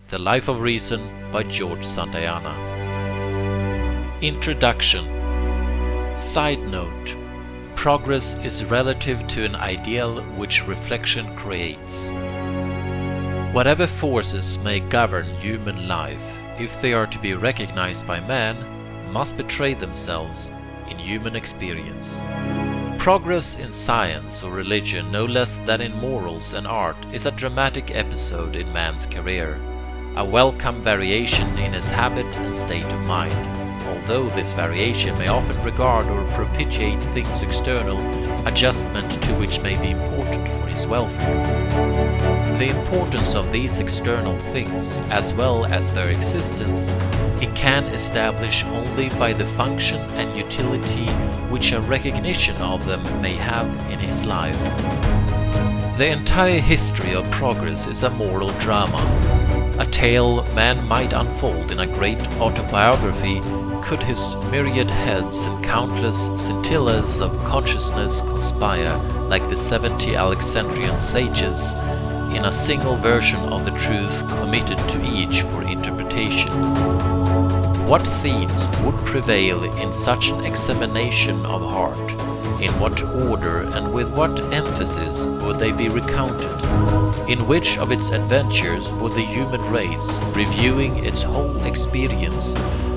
The Life of Reason by George Santayana. Introduction. Side note. Progress is relative to an ideal which reflection creates. Whatever forces may govern human life, if they are to be recognized by man, must betray themselves in human experience. Progress in science or religion, no less than in morals and art, is a dramatic episode in man's career, a welcome variation in his habit and state of mind, although this variation may often regard or propitiate things external, adjustment to which may be important for his welfare. The importance of these external things, as well as their existence, he can establish only by the function and utility which a recognition of them may have in his life. The entire history of progress is a moral drama, a tale man might unfold in a great autobiography could his myriad heads and countless scintillas of consciousness conspire like the 70 Alexandrian sages in a single version of the truth committed to each for interpretation. What themes would prevail in such an examination of heart? In what order and with what emphasis would they be recounted? In which of its adventures would the human race, reviewing its whole experience,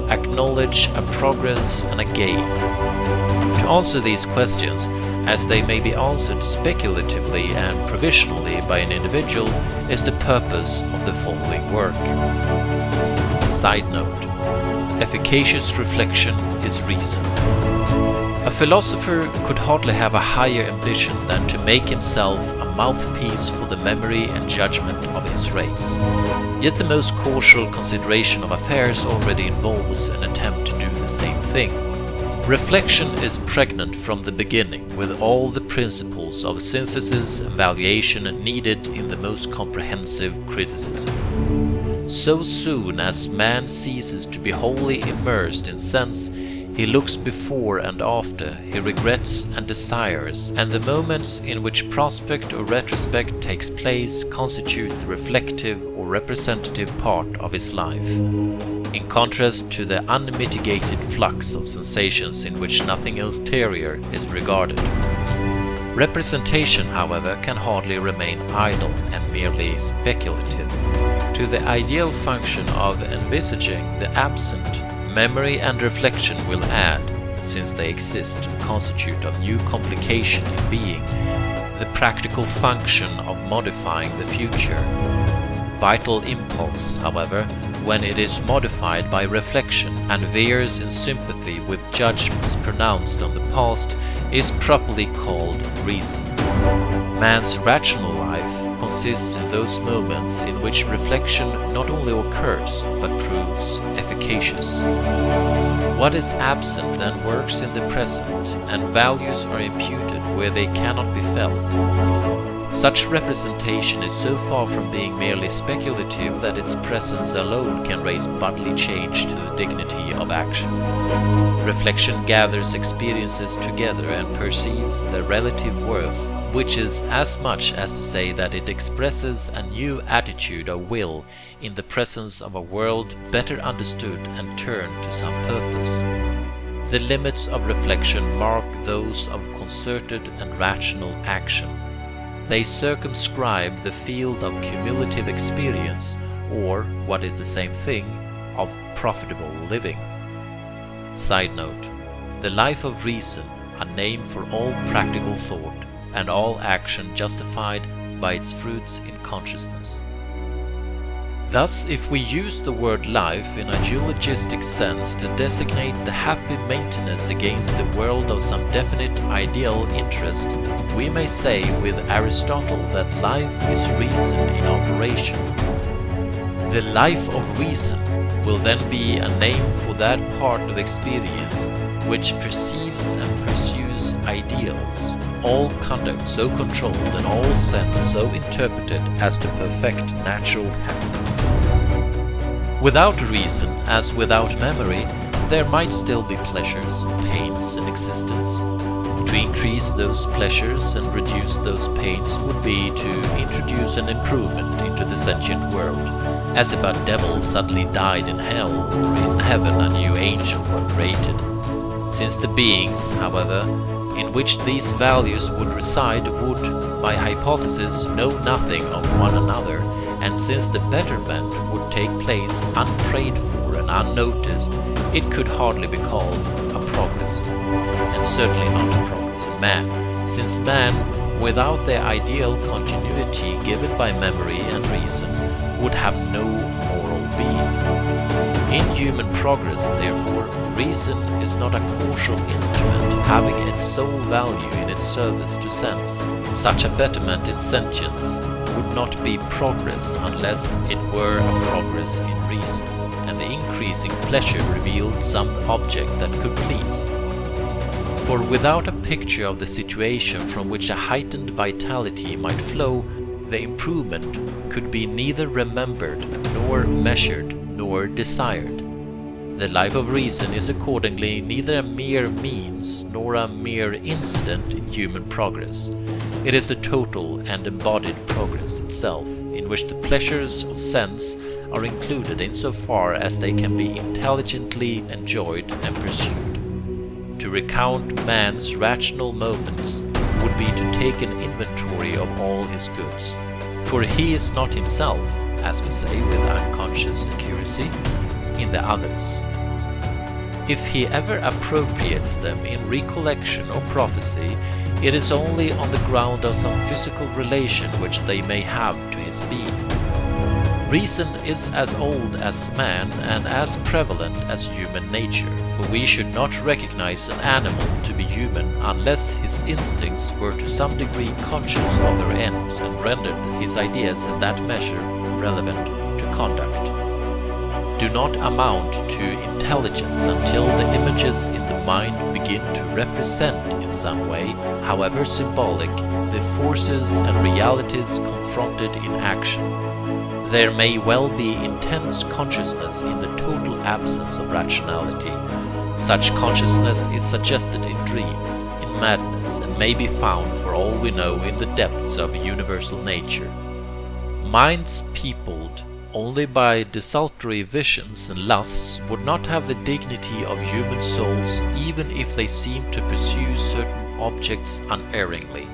acknowledge a progress and a gain? To answer these questions, as they may be answered speculatively and provisionally by an individual, is the purpose of the following work. Side note. Efficacious reflection is reason. A philosopher could hardly have a higher ambition than to make himself a mouthpiece for the memory and judgment of his race. Yet the most cautious consideration of affairs already involves an attempt to do the same thing. Reflection is pregnant from the beginning with all the principles of synthesis and valuation needed in the most comprehensive criticism. So soon as man ceases to be wholly immersed in sense, he looks before and after, he regrets and desires, and the moments in which prospect or retrospect takes place constitute the reflective or representative part of his life, in contrast to the unmitigated flux of sensations in which nothing ulterior is regarded. Representation, however, can hardly remain idle and merely speculative. To the ideal function of envisaging the absent, memory and reflection will add, since they exist and constitute a new complication in being, the practical function of modifying the future. Vital impulse, however, when it is modified by reflection and veers in sympathy with judgments pronounced on the past, is properly called reason. Man's rational life consists in those moments in which reflection not only occurs, but proves efficacious. What is absent then works in the present, and values are imputed where they cannot be felt. Such representation is so far from being merely speculative that its presence alone can raise bodily change to the dignity of action. Reflection gathers experiences together and perceives their relative worth, which is as much as to say that it expresses a new attitude of will in the presence of a world better understood and turned to some purpose. The limits of reflection mark those of concerted and rational action. They circumscribe the field of cumulative experience, or, what is the same thing, of profitable living. Side note. The Life of Reason, a name for all practical thought, and all action justified by its fruits in consciousness. Thus, if we use the word life in a eulogistic sense to designate the happy maintenance against the world of some definite ideal interest, we may say with Aristotle that life is reason in operation. The life of reason will then be a name for that part of experience which perceives and pursues ideals, all conduct so controlled and all sense so interpreted as to perfect natural happiness. Without reason, as without memory, there might still be pleasures and pains in existence. To increase those pleasures and reduce those pains would be to introduce an improvement into the sentient world, as if a devil suddenly died in hell, or in heaven a new angel were created. Since the beings, however, in which these values would reside would, by hypothesis, know nothing of one another, and since the betterment would take place unprayed for and unnoticed, it could hardly be called a progress, and certainly not a progress in man, since man, without the ideal continuity given by memory and reason, would have no moral being. In human progress, therefore, reason is not a causal instrument having its sole value in its service to sense. Such a betterment in sentience would not be progress unless it were a progress in reason, and the increasing pleasure revealed some object that could please. For without a picture of the situation from which a heightened vitality might flow, the improvement could be neither remembered, nor measured, nor desired. The life of reason is accordingly neither a mere means nor a mere incident in human progress. It is the total and embodied progress itself, in which the pleasures of sense are included insofar as they can be intelligently enjoyed and pursued. To recount man's rational moments would be to take an inventory of all his goods, for he is not himself, as we say with unconscious accuracy, in the others. If he ever appropriates them in recollection or prophecy, it is only on the ground of some physical relation which they may have to his being. Reason is as old as man and as prevalent as human nature, for we should not recognize an animal to be human unless his instincts were to some degree conscious of their ends and rendered his ideas in that measure relevant to conduct. Do not amount to intelligence until the images in the mind begin to represent in some way, however symbolic, the forces and realities confronted in action. There may well be intense consciousness in the total absence of rationality. Such consciousness is suggested in dreams, in madness, and may be found, for all we know, in the depths of universal nature. Minds peopled only by desultory visions and lusts would not have the dignity of human souls even if they seemed to pursue certain objects unerringly,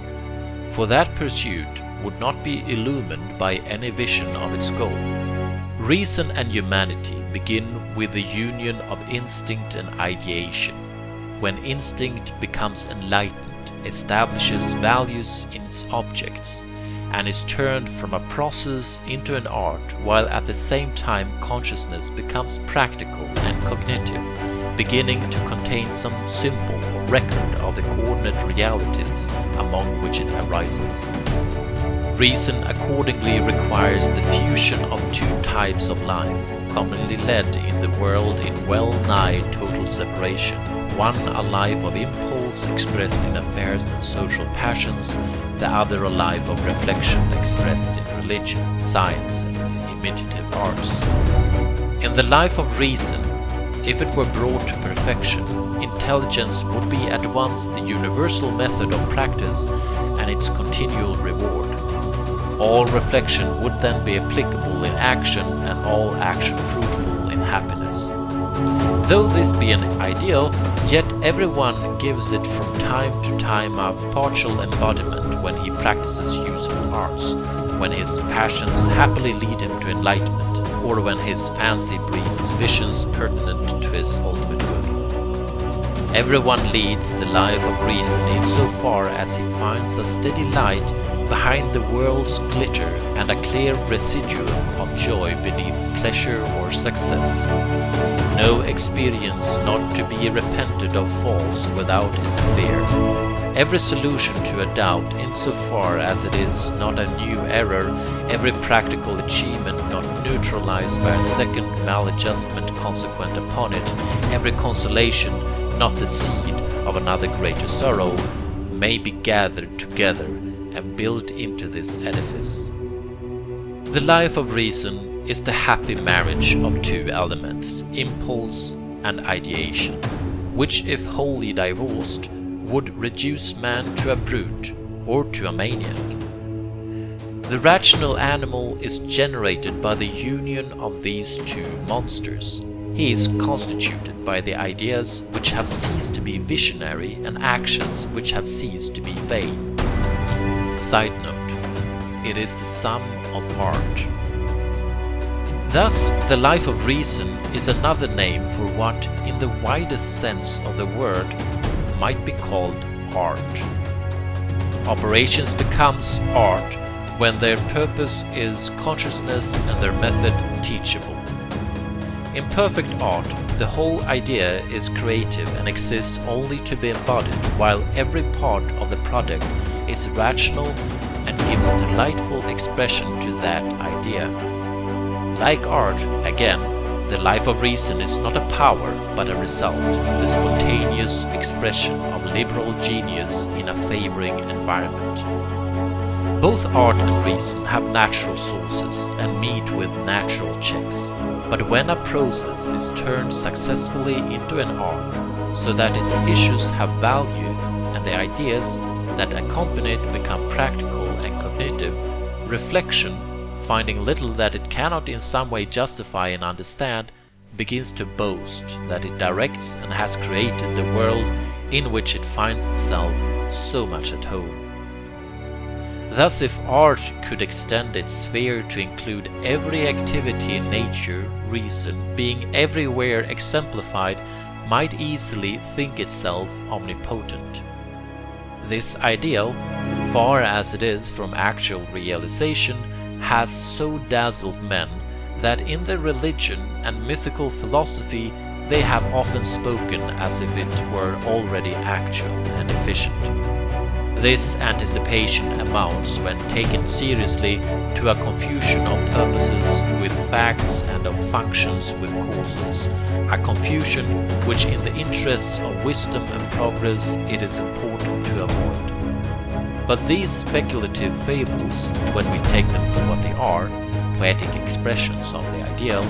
for that pursuit would not be illumined by any vision of its goal. Reason and humanity begin with the union of instinct and ideation. When instinct becomes enlightened, establishes values in its objects, and is turned from a process into an art, while at the same time consciousness becomes practical and cognitive, beginning to contain some symbol or record of the coordinate realities among which it arises. Reason accordingly requires the fusion of two types of life, commonly led in the world in well-nigh total separation. One a life of impulse expressed in affairs and social passions, the other a life of reflection expressed in religion, science, and imitative arts. In the life of reason, if it were brought to perfection, intelligence would be at once the universal method of practice and its continual reward. All reflection would then be applicable in action, and all action fruitful in happiness. Though this be an ideal, yet everyone gives it from time to time a partial embodiment when he practices useful arts, when his passions happily lead him to enlightenment, or when his fancy breeds visions pertinent to his ultimate good. Everyone leads the life of reason insofar as he finds a steady light behind the world's glitter and a clear residuum of joy beneath pleasure or success. No experience not to be repented of falls without its sphere. Every solution to a doubt, insofar as it is not a new error, every practical achievement not neutralized by a second maladjustment consequent upon it, every consolation not the seed of another greater sorrow, may be gathered together and built into this edifice. The life of reason is the happy marriage of two elements, impulse and ideation, which if wholly divorced would reduce man to a brute or to a maniac. The rational animal is generated by the union of these two monsters. He is constituted by the ideas which have ceased to be visionary and actions which have ceased to be vain. Side note: it is the sum of art. Thus, the life of reason is another name for what, in the widest sense of the word, might be called art. Operations becomes art when their purpose is consciousness and their method teachable. In perfect art, the whole idea is creative and exists only to be embodied, while every part of the product is rational and gives delightful expression to that idea. Like art, again, the life of reason is not a power but a result, the spontaneous expression of liberal genius in a favoring environment. Both art and reason have natural sources and meet with natural checks, but when a process is turned successfully into an art, so that its issues have value and the ideas that accompany it become practical and cognitive, reflection, finding little that it cannot in some way justify and understand, begins to boast that it directs and has created the world in which it finds itself so much at home. Thus, if art could extend its sphere to include every activity in nature, reason, being everywhere exemplified, might easily think itself omnipotent. This ideal, far as it is from actual realization, has so dazzled men that in their religion and mythical philosophy they have often spoken as if it were already actual and efficient. This anticipation amounts, when taken seriously, to a confusion of purposes with facts and of functions with causes, a confusion which in the interests of wisdom and progress it is important to avoid. But these speculative fables, when we take them for what they are, poetic expressions of the ideal,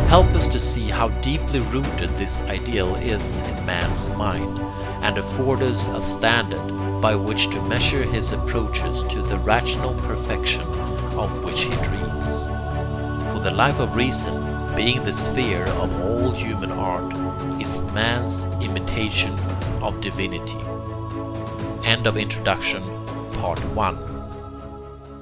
help us to see how deeply rooted this ideal is in man's mind, and afford us a standard by which to measure his approaches to the rational perfection of which he dreams. For the life of reason, being the sphere of all human art, is man's imitation of divinity. End of introduction, part 1.